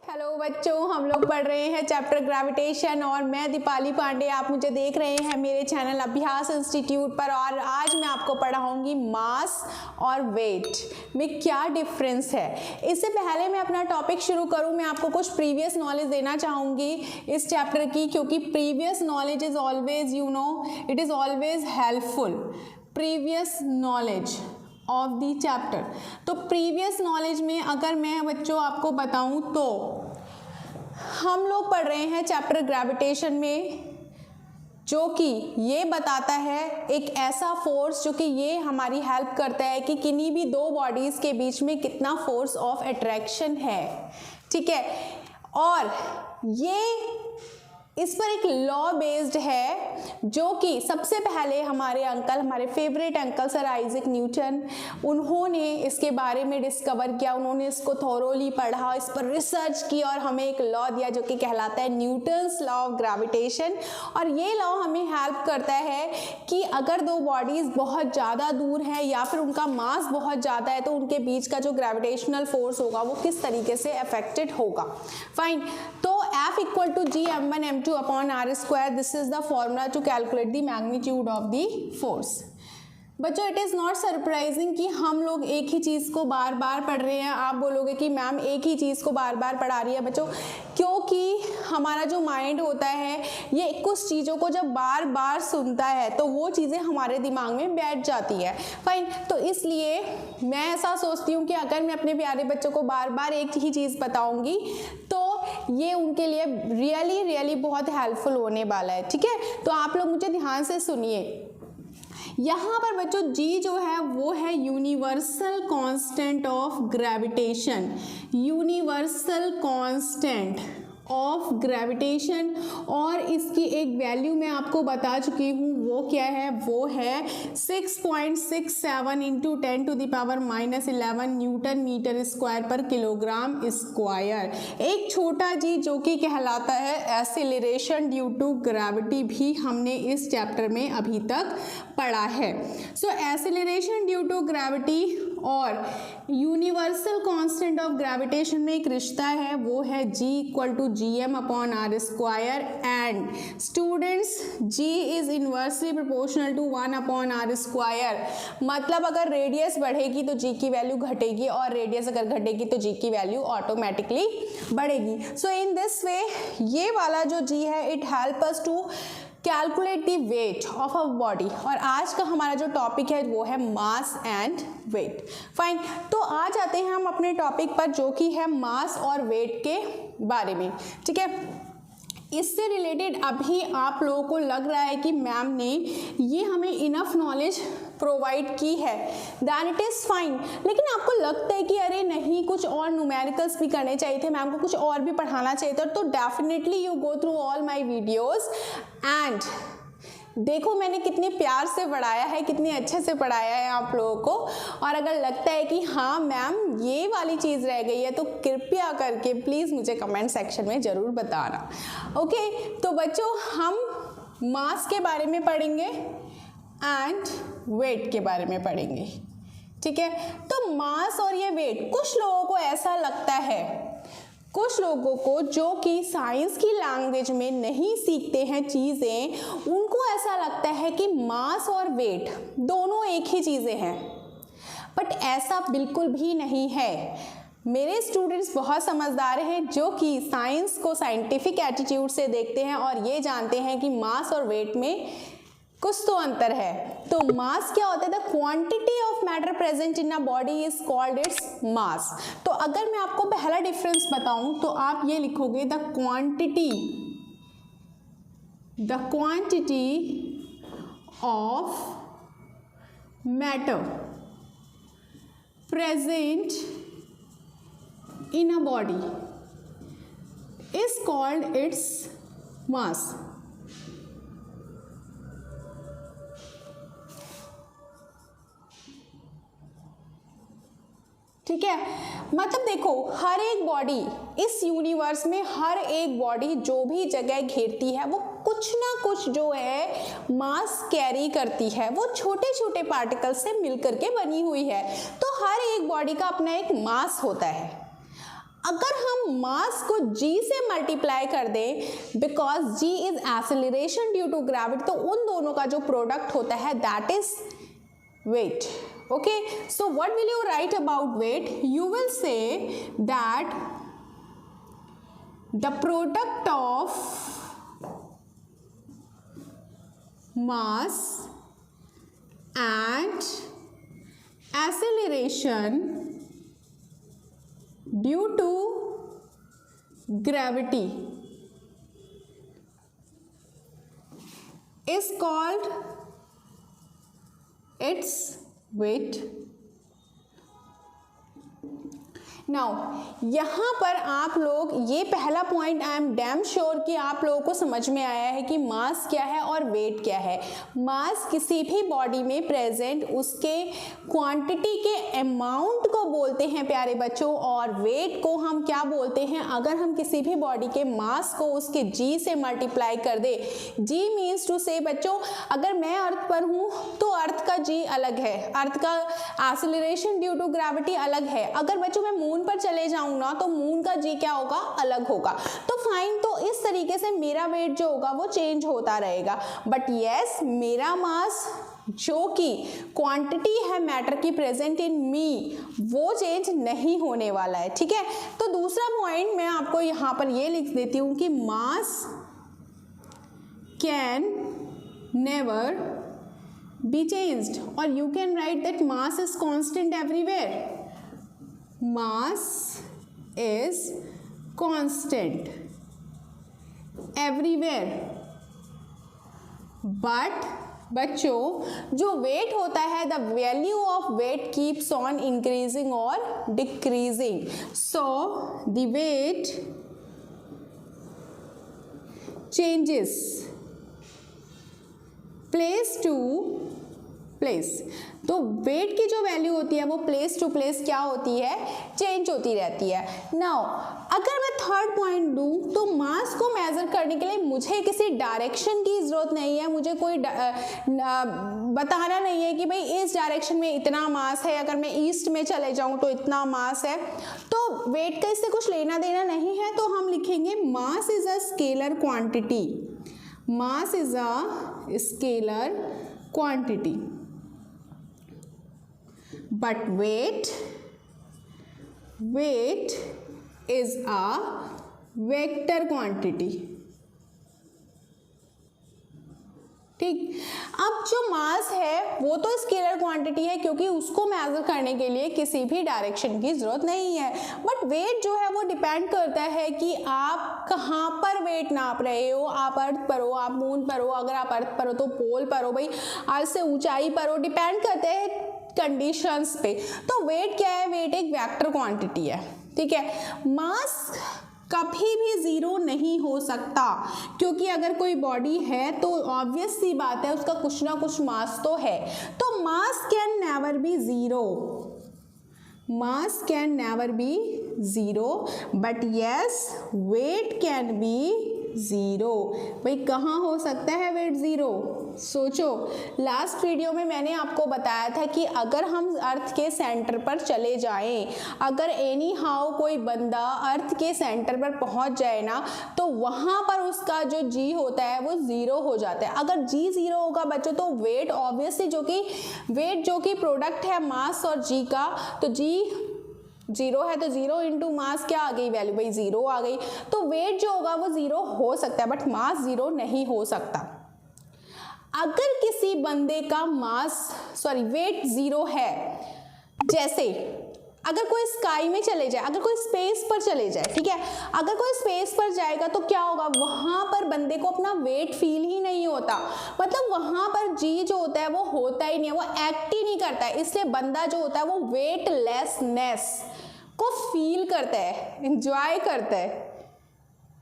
Hello बच्चों, हम लोग पढ़ रहे हैं चैप्टर ग्रेविटेशन और मैं दीपाली पांडे। आप मुझे देख रहे हैं मेरे चैनल अभ्यास इंस्टीट्यूट पर और आज मैं आपको पढ़ाऊंगी मास और वेट में क्या डिफरेंस है। इससे पहले मैं अपना टॉपिक शुरू करूं, मैं आपको कुछ प्रीवियस नॉलेज देना चाहूँगी इस चैप्टर की, क्योंकि previous knowledge is always it is always helpful. Previous knowledge of the chapter, तो प्रीवियस नॉलेज में अगर मैं बच्चों आपको बताऊं तो हम लोग पढ़ रहे हैं चैप्टर ग्रेविटेशन में, जो कि ये बताता है एक ऐसा फोर्स जो कि ये हमारी हेल्प करता है कि किन्हीं भी दो बॉडीज के बीच में कितना फोर्स ऑफ अट्रैक्शन है। ठीक है, और ये इस पर एक लॉ बेस्ड है जो कि सबसे पहले हमारे favourite uncle sir Isaac Newton, उन्होंने इसके बारे में डिस्कवर किया, उन्होंने इसको थोरोली पढ़ा, इस पर रिसर्च की और हमें एक लॉ दिया जो कि कहलाता है न्यूटन्स लॉ ऑफ ग्रेविटेशन। और ये लॉ हमें हेल्प करता है कि अगर दो बॉडीज़ बहुत ज़्यादा दूर हैं या फिर उनका मास बहुत ज़्यादा है तो उनके बीच का जो ग्रेविटेशनल फोर्स होगा वो किस तरीके से अफेक्टेड होगा। फाइन, तो F equal to G m1 m2 upon r square, this is the formula to calculate the magnitude of the force. बच्चों, इट इज़ नॉट सरप्राइजिंग कि हम लोग एक ही चीज़ को बार बार पढ़ रहे हैं। आप बोलोगे कि मैम एक ही चीज़ को बार बार पढ़ा रही है बच्चों, क्योंकि हमारा जो माइंड होता है ये कुछ चीज़ों को जब बार बार सुनता है तो वो चीज़ें हमारे दिमाग में बैठ जाती है। फाइन, तो इसलिए मैं ऐसा सोचती हूँ कि अगर मैं अपने प्यारे बच्चों को बार बार एक ही चीज़ बताऊँगी तो ये उनके लिए रियली बहुत हेल्पफुल होने वाला है। ठीक है, तो आप लोग मुझे ध्यान से सुनिए। यहाँ पर बच्चों जी जो है वो है universal constant of gravitation, universal constant of gravitation, और इसकी एक वैल्यू मैं आपको बता चुकी हूँ, वो क्या है, वो है 6.67 into 10 to the power -11 newton metre square पर किलोग्राम स्क्वायर। एक छोटा जी जो कि कहलाता है एक्सीलरेशन ड्यू टू ग्रेविटी भी हमने इस चैप्टर में अभी तक पढ़ा है। So acceleration due to gravity और यूनिवर्सल कांस्टेंट ऑफ ग्रेविटेशन में एक रिश्ता है, वो है G equal to gm upon r square, and students G is inversely proportional to 1 upon r square. मतलब अगर रेडियस बढ़ेगी तो G की वैल्यू घटेगी और रेडियस अगर घटेगी तो G की वैल्यू ऑटोमेटिकली बढ़ेगी। सो इन दिस वे ये वाला जो G है it help us to calculate the weight of a body. और आज का हमारा जो टॉपिक है वो है मास एंड वेट। फाइन, तो आ जाते हैं हम अपने टॉपिक पर जो कि है मास और वेट के बारे में। ठीक है, इससे रिलेटेड अभी आप लोगों को लग रहा है कि मैम ने ये हमें इनफ नॉलेज प्रोवाइड की है, दैन इट इज़ फाइन, लेकिन आपको लगता है कि अरे नहीं कुछ और न्यूमेरिकल्स भी करने चाहिए थे, मैम को कुछ और भी पढ़ाना चाहिए था, तो definitely you go through all my videos and देखो मैंने कितने प्यार से पढ़ाया है, कितने अच्छे से पढ़ाया है आप लोगों को। और अगर लगता है कि हाँ मैम ये वाली चीज़ रह गई है तो कृपया करके प्लीज़ मुझे कमेंट सेक्शन में ज़रूर बताना। ओके, तो बच्चों हम मास के बारे में पढ़ेंगे एंड वेट के बारे में पढ़ेंगे। ठीक है, तो मास और ये वेट, कुछ लोगों को ऐसा लगता है, कुछ लोगों को जो कि साइंस की लैंग्वेज में नहीं सीखते हैं चीज़ें, उनको ऐसा लगता है कि मास और वेट दोनों एक ही चीज़ें हैं, बट ऐसा बिल्कुल भी नहीं है। मेरे स्टूडेंट्स बहुत समझदार हैं जो कि साइंस को साइंटिफिक एटीट्यूड से देखते हैं और ये जानते हैं कि मास और वेट में कुछ तो अंतर है। तो मास क्या होता है, the quantity of matter present in a body is called its mass. तो अगर मैं आपको पहला डिफरेंस बताऊं तो आप ये लिखोगे the quantity of matter present in a body is called its mass. ठीक है, मतलब देखो हर एक बॉडी इस यूनिवर्स में, हर एक बॉडी जो भी जगह घेरती है वो कुछ ना कुछ जो है मास कैरी करती है, वो छोटे छोटे पार्टिकल से मिलकर के बनी हुई है। तो हर एक बॉडी का अपना एक मास होता है। अगर हम मास को g से मल्टीप्लाई कर दें, because g is acceleration due to gravity, तो उन दोनों का जो प्रोडक्ट होता है that is weight. Okay, so what will you write about weight? You will say that the product of mass and acceleration due to gravity is called its weight. Now यहाँ पर आप लोग ये पहला point I am damn sure कि आप लोगों को समझ में आया है कि मास क्या है और वेट क्या है। मास किसी भी बॉडी में प्रेजेंट उसके क्वांटिटी के अमाउंट को बोलते हैं प्यारे बच्चों, और वेट को हम क्या बोलते हैं? अगर हम किसी भी बॉडी के मास को उसके जी से मल्टीप्लाई कर दे, जी मीन्स टू से बच्चों, अगर मैं अर्थ पर हूँ तो अर्थ का जी अलग है, अर्थ का एक्सेलरेशन ड्यू टू ग्रेविटी अलग है। अगर बच्चों मैं मून पर चले जाऊं ना तो मून का जी क्या होगा? अलग होगा। तो फाइन, तो इस तरीके से मेरा वेट जो होगा वो चेंज होता रहेगा। बट यस, मेरा मास जो कि क्वांटिटी है मैटर की प्रेजेंट इन मी, वो चेंज नहीं होने वाला है। ठीक है, तो दूसरा पॉइंट मैं आपको यहां पर ये लिख देती हूं कि mass can never be changed, और you can write that mass is constant everywhere. Mass is constant everywhere, but बच्चों जो वेट होता है, the value of weight keeps on increasing और decreasing. So the weight changes place to place. तो weight की जो value होती है वो प्लेस टू प्लेस क्या होती है? चेंज होती रहती है। नाउ अगर मैं थर्ड पॉइंट दूं तो मास को मेजर करने के लिए मुझे किसी डायरेक्शन की जरूरत नहीं है, मुझे कोई बताना नहीं है कि भाई इस डायरेक्शन में इतना मास है, अगर मैं ईस्ट में चले जाऊं तो इतना मास है। तो वेट का इससे कुछ लेना देना नहीं है, तो हम लिखेंगे mass is a scalar quantity. Mass is a scalar quantity, but weight is a vector quantity। ठीक, अब जो मास है वो तो स्केलर क्वांटिटी है क्योंकि उसको मेजर करने के लिए किसी भी डायरेक्शन की जरूरत नहीं है। बट वेट जो है वो डिपेंड करता है कि आप कहाँ पर वेट नाप रहे हो। आप अर्थ पर हो, आप मून पर हो, अगर आप अर्थ पर हो तो पोल पर हो, भाई अर्थ से ऊंचाई पर हो, डिपेंड करते हैं कंडीशंस पे। तो वेट क्या है? वेट एक वेक्टर क्वांटिटी है। ठीक है, मास कभी भी जीरो नहीं हो सकता, क्योंकि अगर कोई बॉडी है तो ऑब्वियस सी बात है उसका कुछ ना कुछ मास तो है। तो mass can never be zero, mass can never be zero, but yes weight can be zero. भाई कहाँ हो सकता है वेट जीरो? सोचो, लास्ट वीडियो में मैंने आपको बताया था कि अगर हम अर्थ के सेंटर पर चले जाएं, अगर एनी हाउ कोई बंदा अर्थ के सेंटर पर पहुंच जाए ना, तो वहां पर उसका जो जी होता है वो जीरो हो जाता है। अगर जी जीरो होगा बच्चों तो वेट ऑब्वियसली जो कि प्रोडक्ट है मास और जी का, तो जी जीरो है तो जीरो इंटू मास क्या आ गई वैल्यू? भाई जीरो आ गई। तो वेट जो होगा वो जीरो हो सकता है, बट मास जीरो नहीं हो सकता। अगर किसी बंदे का वेट जीरो है, जैसे अगर कोई स्काई में चले जाए, अगर कोई स्पेस पर चले जाए, ठीक है, अगर कोई स्पेस पर जाएगा तो क्या होगा? वहां पर बंदे को अपना वेट फील ही नहीं होता, मतलब वहां पर जी जो होता है वो होता ही नहीं है, वो एक्ट ही नहीं करता है। इसलिए बंदा जो होता है वो वेटलेसनेस को फील करता है, एंजॉय करता है।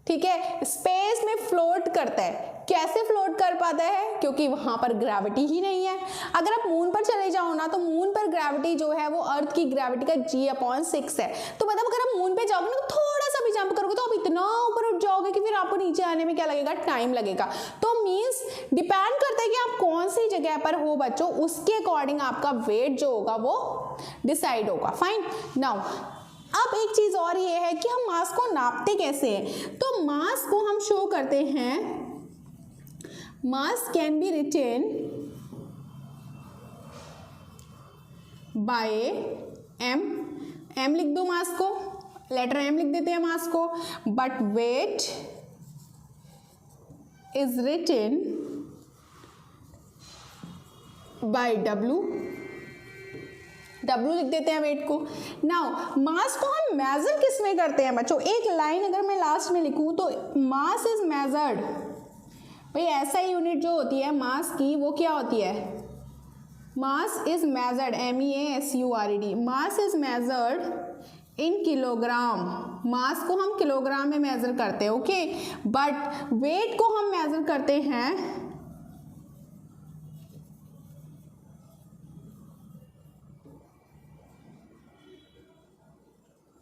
ठीक है, स्पेस में फ्लोट करता है। कैसे फ्लोट कर पाता है? क्योंकि वहां पर ग्रेविटी ही नहीं है। अगर आप मून पर चले जाओ ना तो मून पर ग्रेविटी जो है वो अर्थ की ग्रेविटी का g/6 है। तो मतलब अगर आप मून पे जाओगे ना तो थोड़ा सा भी जंप करोगे तो आप इतना ऊपर उठ जाओगे कि फिर आपको नीचे आने में क्या लगेगा? टाइम लगेगा। तो मीन्स डिपेंड करता है कि आप कौन सी जगह पर हो बच्चों, उसके अकॉर्डिंग आपका वेट जो होगा वो डिसाइड होगा। फाइन। नाउ अब एक चीज और ये है कि हम मास को नापते कैसे हैं। तो मास को हम शो करते हैं, mass can be written by M, M लिख दो मास को, लेटर एम लिख देते हैं मास को, but weight is written by W, W लिख देते हैं वेट को। नाउ मास को हम मेजर किस में करते हैं बच्चों, एक लाइन अगर मैं लास्ट में लिखूं तो मास इज मेजर्ड, भाई ऐसा यूनिट जो होती है मास की वो क्या होती है, mass is measured, MEASURED, mass is measured in kilogram, mass को हम किलोग्राम में मेजर करते हैं, ओके, बट वेट को हम मेजर करते हैं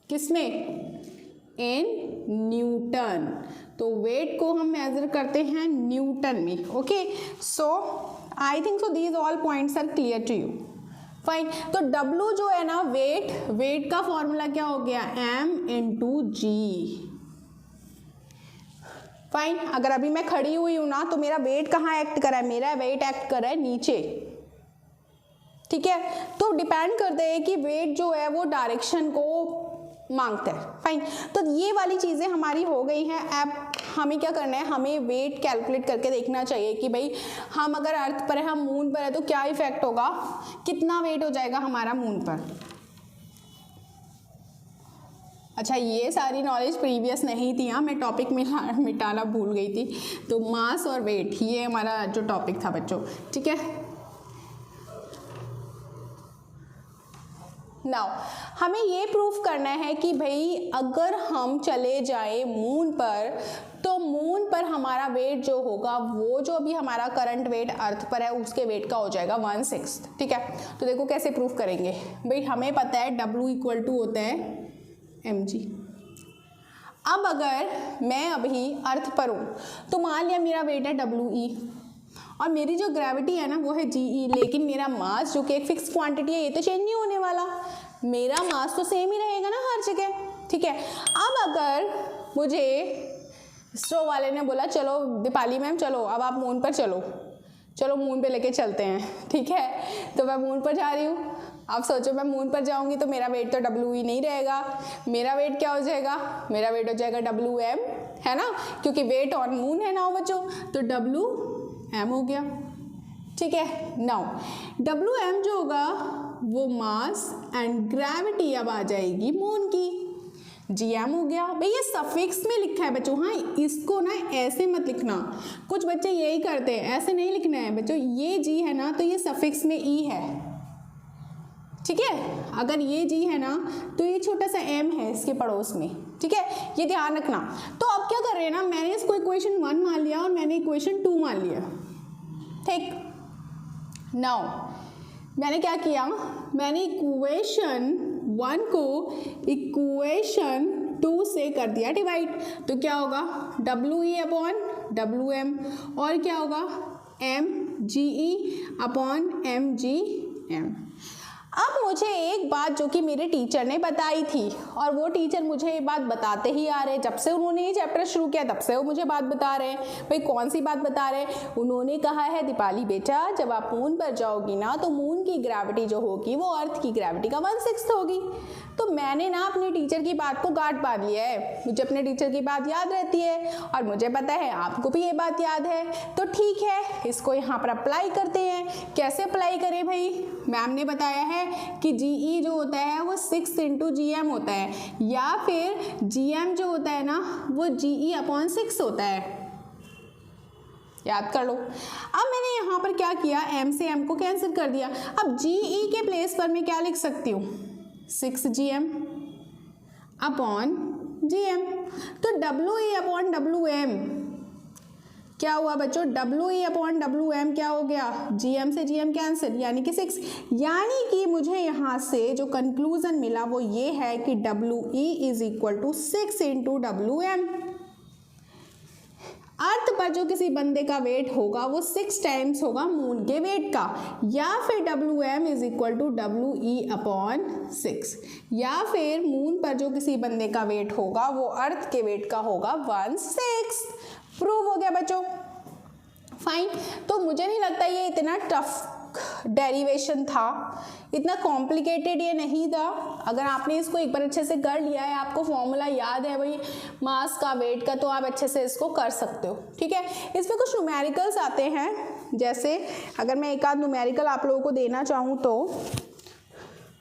किसमें, इन न्यूटन, तो वेट को हम मेजर करते हैं न्यूटन में, okay. So I think so these all points are clear to you, fine. तो W जो है ना वेट, वेट का फॉर्मूला क्या हो गया, M × G, फाइन। अगर अभी मैं खड़ी हुई हूं ना तो मेरा वेट कहाँ एक्ट कर रहा है, मेरा वेट एक्ट कर रहा है नीचे, ठीक है। तो डिपेंड करता है कि वेट जो है वो डायरेक्शन को मांगता है, फाइन। तो ये वाली चीज़ें हमारी हो गई हैं। अब हमें क्या करना है, हमें वेट कैलकुलेट करके देखना चाहिए कि भाई हम अगर अर्थ पर है, हम मून पर है, तो क्या इफेक्ट होगा, कितना वेट हो जाएगा हमारा मून पर। अच्छा, ये सारी नॉलेज प्रीवियस नहीं थी, हाँ, मैं टॉपिक मिटाना भूल गई थी। तो मास और वेट ये हमारा जो टॉपिक था बच्चों, ठीक है। नाउ हमें ये प्रूफ करना है कि भाई अगर हम चले जाए मून पर तो मून पर हमारा वेट जो होगा वो जो अभी हमारा करंट वेट अर्थ पर है उसके वेट का हो जाएगा 1/6, ठीक है। तो देखो कैसे प्रूफ करेंगे, भाई हमें पता है W = होता है mg। अब अगर मैं अभी अर्थ पर हूँ तो मान लिया मेरा वेट है WE और मेरी जो ग्रेविटी है ना वो है GE, लेकिन मेरा मास जो कि एक फिक्स क्वांटिटी है ये तो चेंज नहीं होने वाला, मेरा मास तो सेम ही रहेगा ना हर जगह, ठीक है। अब अगर मुझे इसरो वाले ने बोला चलो दीपाली मैम चलो अब आप मून पर चलो, चलो मून पे लेके चलते हैं, ठीक है, तो मैं मून पर जा रही हूँ। अब सोचो मैं मून पर जाऊंगी तो मेरा वेट तो WE नहीं रहेगा, मेरा वेट क्या हो जाएगा, मेरा वेट हो जाएगा WM, है ना, क्योंकि वेट ऑन मून है ना बच्चों, तो WM हो गया, ठीक है। नाउ WM जो होगा वो मास एंड ग्रेविटी अब आ जाएगी मून की, GM हो गया। भाई ये सफिक्स में लिखा है बच्चों, हाँ, इसको ना ऐसे मत लिखना, कुछ बच्चे यही करते हैं, ऐसे नहीं लिखना है बच्चों, ये G है ना तो ये सफिक्स में E है, ठीक है। अगर ये G है ना तो ये छोटा सा M है इसके पड़ोस में, ठीक है, ये ध्यान रखना। तो अब क्या कर रहे हैं ना, मैंने इसको इक्वेशन 1 मान लिया और मैंने इक्वेशन 2 मान लिया, ठीक। नाउ मैंने क्या किया, मैंने इक्वेशन 1 को इक्वेशन 2 से कर दिया डिवाइड, तो क्या होगा WE/WM और क्या होगा mGE/mgm। अब मुझे एक बात जो कि मेरे टीचर ने बताई थी और वो टीचर मुझे ये बात बताते ही आ रहे हैं, जब से उन्होंने ये चैप्टर शुरू किया तब से वो मुझे बात बता रहे हैं। भाई कौन सी बात बता रहे हैं, उन्होंने कहा है दीपाली बेटा जब आप मून पर जाओगी ना तो मून की ग्रेविटी जो होगी वो अर्थ की ग्रेविटी का 1/6 होगी। तो मैंने ना अपने टीचर की बात को गांठ बांध लिया है, मुझे अपने टीचर की बात याद रहती है और मुझे पता है आपको भी ये बात याद है, तो ठीक है इसको यहाँ पर अप्लाई करते हैं। कैसे अप्लाई करें भाई, मैम ने बताया है कि GE जो होता है वो 6 × GM होता है, या फिर GM जो होता है ना वो GE/6 होता है, याद कर लो। अब मैंने यहाँ पर क्या किया, M से M को कैंसिल कर दिया। अब GE के प्लेस पर मैं क्या लिख सकती हूँ, 6GM/GM। तो WE/WM क्या हुआ बच्चों, WE/WM क्या हो गया, GM से GM कैंसिल यानी कि 6, यानी कि मुझे यहाँ से जो कंक्लूजन मिला वो ये है कि WE = 6 × WM। अर्थ पर जो किसी बंदे का वेट होगा वो 6 टाइम्स होगा मून के वेट का, या फिर WM is equal to WE/6, या फिर मून पर जो किसी बंदे का वेट होगा वो अर्थ के वेट का होगा 1/6। प्रूव हो गया बच्चों, फाइन। तो मुझे नहीं लगता ये इतना टफ डेरिवेशन था, इतना कॉम्प्लिकेटेड ये नहीं था। अगर आपने इसको एक बार अच्छे से कर लिया है, आपको फॉर्मूला याद है भाई मास का वेट का, तो आप अच्छे से इसको कर सकते हो, ठीक है। इसमें कुछ न्यूमेरिकल्स आते हैं, जैसे अगर मैं एक आध न्यूमेरिकल आप लोगों को देना चाहूँ तो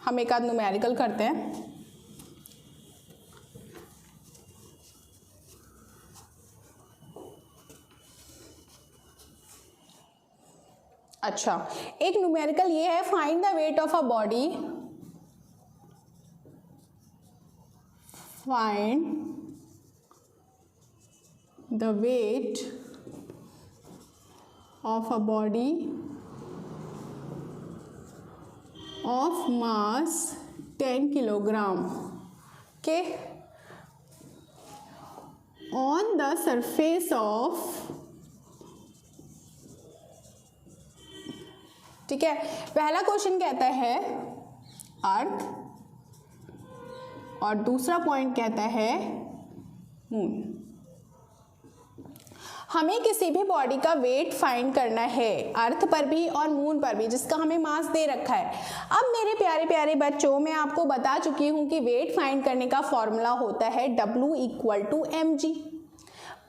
हम एक आध न्यूमेरिकल करते हैं। अच्छा, एक न्यूमेरिकल ये है, find the weight of a body, find the weight of a body of mass 10 kilogram के ऑन द सरफेस ऑफ, ठीक है। पहला क्वेश्चन कहता है अर्थ और दूसरा पॉइंट कहता है मून। हमें किसी भी बॉडी का वेट फाइंड करना है, अर्थ पर भी और मून पर भी, जिसका हमें मास दे रखा है। अब मेरे प्यारे प्यारे बच्चों, मैं आपको बता चुकी हूं कि वेट फाइंड करने का फॉर्मूला होता है W=mg,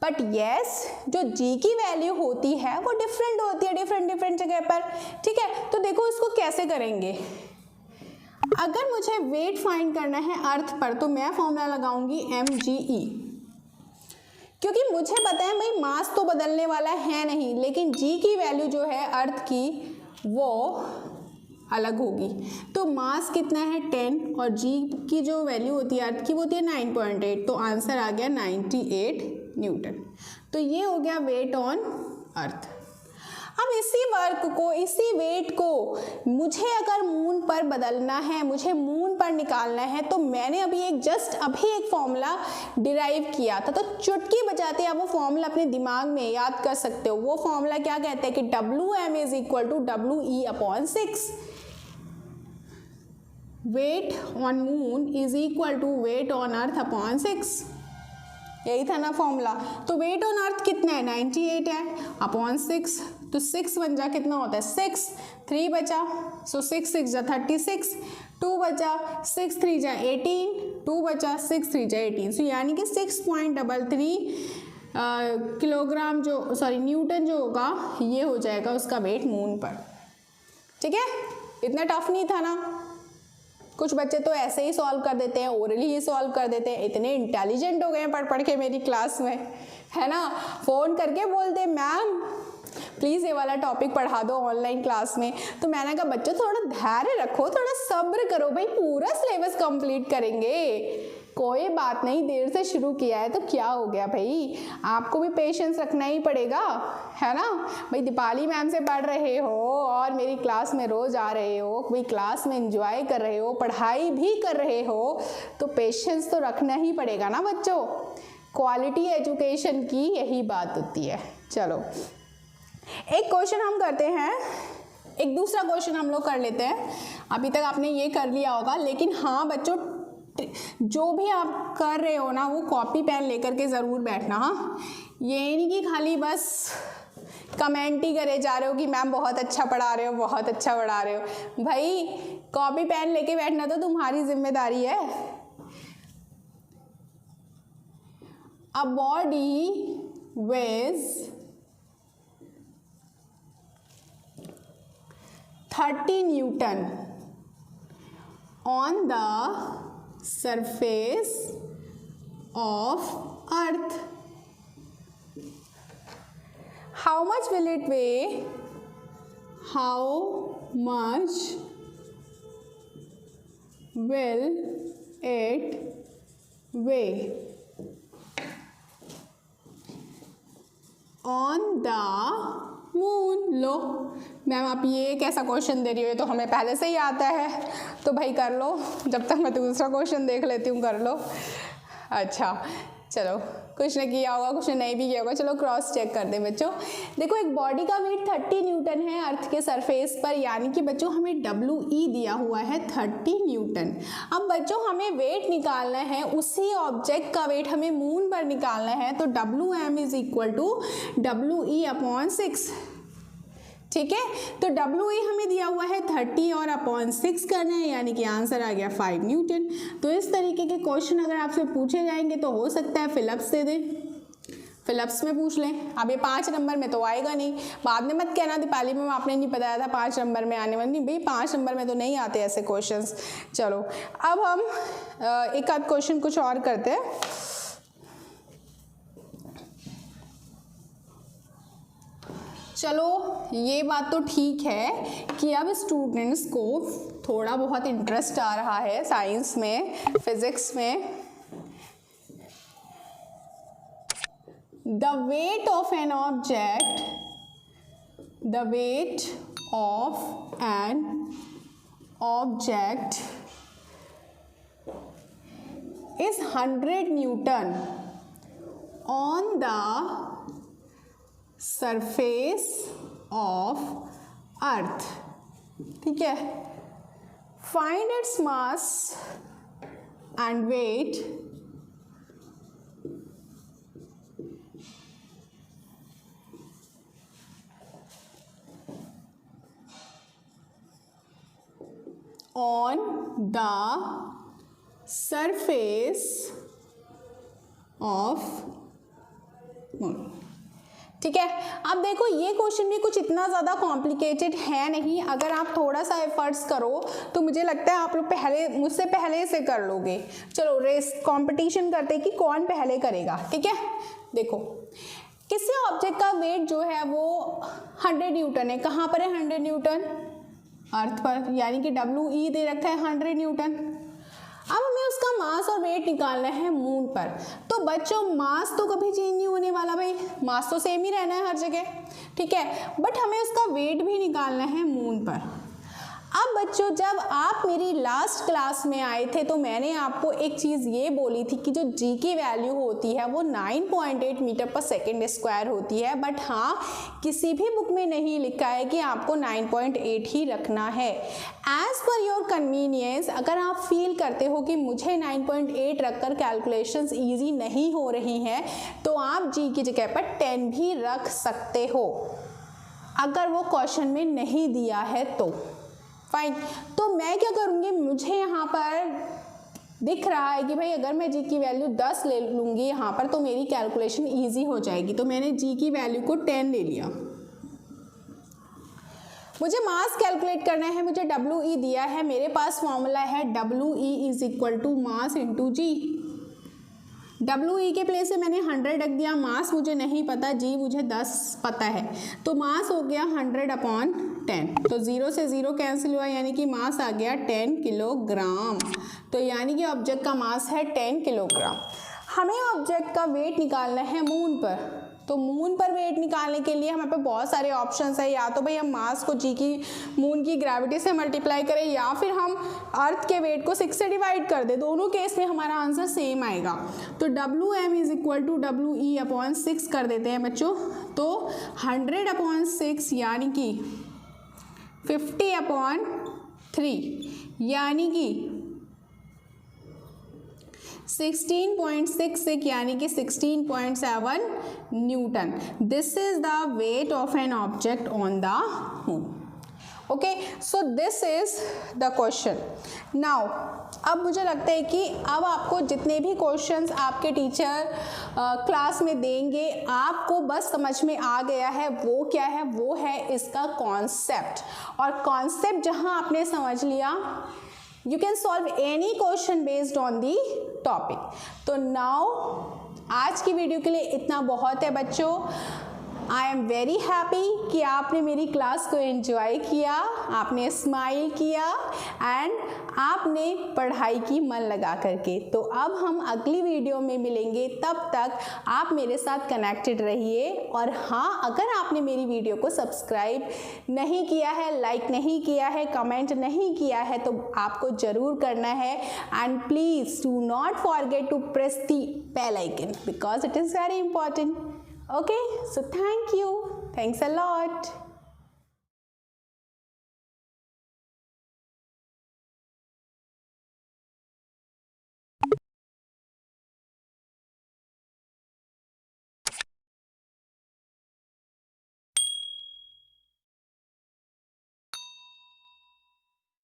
बट यस जो g की वैल्यू होती है वो डिफरेंट होती है डिफरेंट जगह पर, ठीक है। तो देखो इसको कैसे करेंगे। अगर मुझे वेट फाइंड करना है अर्थ पर तो मैं फॉर्मूला लगाऊंगी mge, क्योंकि मुझे पता है भाई मास तो बदलने वाला है नहीं, लेकिन g की वैल्यू जो है अर्थ की वो अलग होगी। तो मास कितना है 10 और g की जो वैल्यू होती है अर्थ की वो होती है 9.8, तो आंसर आ गया 98 न्यूटन। तो ये हो गया वेट ऑन अर्थ। अब इसी वर्क को, इसी वेट को मुझे अगर मून पर बदलना है, मुझे मून पर निकालना है, तो मैंने अभी एक फॉर्मूला डिराइव किया था। तो चुटकी बजाते आप वो फॉर्मूला अपने दिमाग में याद कर सकते हो। वो फॉर्मूला क्या कहता है कि WM=WE/6, weight on moon is equal to weight on earth upon 6, यही था ना फॉर्मूला। तो वेट ऑन अर्थ कितना है 98 है अपॉन 6, तो 6 बन जा कितना होता है 6, 3 बचा, सो 6 6 जा 36, 2 बचा, 6 3 जा 18, 2 बचा, 6 3 जा 18, सो यानी कि 6.33 किलोग्राम जो न्यूटन जो होगा ये हो जाएगा उसका वेट मून पर, ठीक है। इतना टफ नहीं था ना। कुछ बच्चे तो ऐसे ही सॉल्व कर देते हैं, ओरली ही सॉल्व कर देते हैं, इतने इंटेलिजेंट हो गए हैं पढ़ के मेरी क्लास में, है ना। फ़ोन करके बोलते मैम प्लीज़ ये वाला टॉपिक पढ़ा दो ऑनलाइन क्लास में। तो मैंने कहा बच्चों थोड़ा धैर्य रखो, थोड़ा सब्र करो भाई, पूरा सिलेबस कंप्लीट करेंगे, कोई बात नहीं, देर से शुरू किया है तो क्या हो गया भाई, आपको भी पेशेंस रखना ही पड़ेगा, है ना भाई। दीपाली मैम से पढ़ रहे हो और मेरी क्लास में रोज़ आ रहे हो, भाई क्लास में एंजॉय कर रहे हो, पढ़ाई भी कर रहे हो, तो पेशेंस तो रखना ही पड़ेगा ना बच्चों। क्वालिटी एजुकेशन की यही बात होती है। चलो एक क्वेश्चन हम करते हैं, एक दूसरा क्वेश्चन हम लोग कर लेते हैं। अभी तक आपने ये कर लिया होगा, लेकिन हाँ बच्चों जो भी आप कर रहे हो ना वो कॉपी पेन लेकर के ज़रूर बैठना। हाँ, ये नहीं कि खाली बस कमेंट ही करे जा रहे हो कि मैम बहुत अच्छा पढ़ा रहे हो, बहुत अच्छा पढ़ा रहे हो। भाई कॉपी पेन लेके बैठना तो तुम्हारी जिम्मेदारी है। A body weighs 30 Newton on the surface of earth. How much will it weigh? How much will it weigh on the moon? Low ma'am आप ये कैसा क्वेश्चन दे रही हो, ये तो हमें पहले से ही आता है, तो भाई कर लो, जब तक मैं दूसरा क्वेश्चन देख लेती हूँ कर लो। अच्छा चलो कुछ ने किया होगा, कुछ ने नहीं भी किया होगा। चलो क्रॉस चेक कर दे बच्चों। देखो एक बॉडी का वेट 30 न्यूटन है अर्थ के सरफेस पर, यानी कि बच्चों हमें WE दिया हुआ है 30 न्यूटन। अब बच्चों हमें वेट निकालना है, उसी ऑब्जेक्ट का वेट हमें मून पर निकालना है, तो WM is equal to WE upon 6। ठीक है, तो WE हमें दिया हुआ है 30 और अपॉन 6 करना है, यानी कि आंसर आ गया 5 न्यूटन। तो इस तरीके के क्वेश्चन अगर आपसे पूछे जाएंगे तो हो सकता है फिलिप्स दे दें, फिलिप्स में पूछ लें। अब ये 5 नंबर में तो आएगा नहीं, बाद में मत कहना दीपाली में आपने नहीं बताया था 5 नंबर में आने वाली। नहीं भाई, 5 नंबर में तो नहीं आते ऐसे क्वेश्चंस। चलो अब हम एक आध क्वेश्चन कुछ और करते हैं। चलो ये बात तो ठीक है कि अब स्टूडेंट्स को थोड़ा बहुत इंटरेस्ट आ रहा है साइंस में, फिजिक्स में। The weight of an object, the weight of an object is 100 newton on the surface of earth. ठीक है, find its mass and weight on the surface of moon. ठीक है, अब देखो ये क्वेश्चन भी कुछ इतना ज़्यादा कॉम्प्लिकेटेड है नहीं। अगर आप थोड़ा सा एफर्ट्स करो तो मुझे लगता है आप लोग मुझसे पहले से कर लोगे। चलो रेस कंपटीशन करते हैं कि कौन पहले करेगा। ठीक है, देखो किसी ऑब्जेक्ट का वेट जो है वो 100 न्यूटन है। कहाँ पर है 100 न्यूटन? अर्थ पर, यानी कि WE दे रखा है 100 न्यूटन। अब हमें उसका मास और वेट निकालना है मून पर। तो बच्चों मास तो कभी चेंज नहीं होने वाला भाई, मास तो सेम ही रहना है हर जगह। ठीक है, बट हमें उसका वेट भी निकालना है मून पर। अब बच्चों जब आप मेरी लास्ट क्लास में आए थे तो मैंने आपको एक चीज़ ये बोली थी कि जो G की वैल्यू होती है वो 9.8 मीटर पर सेकेंड स्क्वायर होती है। बट हाँ, किसी भी बुक में नहीं लिखा है कि आपको 9.8 ही रखना है। एज पर योर कन्वीनियंस, अगर आप फील करते हो कि मुझे 9.8 रखकर कैलकुलेशंस ईजी नहीं हो रही हैं तो आप G की जगह पर 10 भी रख सकते हो, अगर वो क्वेश्चन में नहीं दिया है तो। फाइन, तो मैं क्या करूँगी, मुझे यहाँ पर दिख रहा है कि भाई अगर मैं G की वैल्यू 10 ले लूँगी यहाँ पर तो मेरी कैलकुलेशन इजी हो जाएगी। तो मैंने G की वैल्यू को 10 ले लिया। मुझे मास कैलकुलेट करना है, मुझे WE दिया है, मेरे पास फॉर्मूला है WE is equal to mass into G। WE के प्लेस से मैंने 100 रख दिया, मास मुझे नहीं पता, G मुझे 10 पता है, तो मास हो गया 100 अपॉन 10। तो 0 से 0 कैंसिल हुआ, यानी कि मास आ गया 10 किलोग्राम। तो यानी कि ऑब्जेक्ट का मास है 10 किलोग्राम। हमें ऑब्जेक्ट का वेट निकालना है मून पर। तो मून पर वेट निकालने के लिए हमारे पास बहुत सारे ऑप्शंस है। या तो भाई हम मास को G की मून की ग्रेविटी से मल्टीप्लाई करें, या फिर हम अर्थ के वेट को 6 से डिवाइड कर दें। दोनों केस में हमारा आंसर सेम आएगा। तो WM is equal to WE upon 6 कर देते हैं बच्चों। तो 100 अपॉन 6 यानी कि 50 अपॉन 3 यानी कि 16.66 यानी कि 16.7 Newton. This is the weight of an object on the moon. Okay, so this is the question. Now अब मुझे लगता है कि अब आपको जितने भी क्वेश्चंस आपके टीचर क्लास में देंगे आपको बस समझ में आ गया है। वो क्या है? वो है इसका कॉन्सेप्ट। और कॉन्सेप्ट जहां आपने समझ लिया, you can solve any question based on the topic। तो now आज की वीडियो के लिए इतना बहुत है बच्चों। आई एम वेरी हैप्पी कि आपने मेरी क्लास को एंजॉय किया, आपने स्माइल किया एंड आपने पढ़ाई की मन लगा करके। तो अब हम अगली वीडियो में मिलेंगे, तब तक आप मेरे साथ कनेक्टेड रहिए। और हाँ, अगर आपने मेरी वीडियो को सब्सक्राइब नहीं किया है, लाइक नहीं किया है, कमेंट नहीं किया है, तो आपको ज़रूर करना है। And please do not forget to press the bell icon because it is very important. Okay, so thank you. Thanks a lot.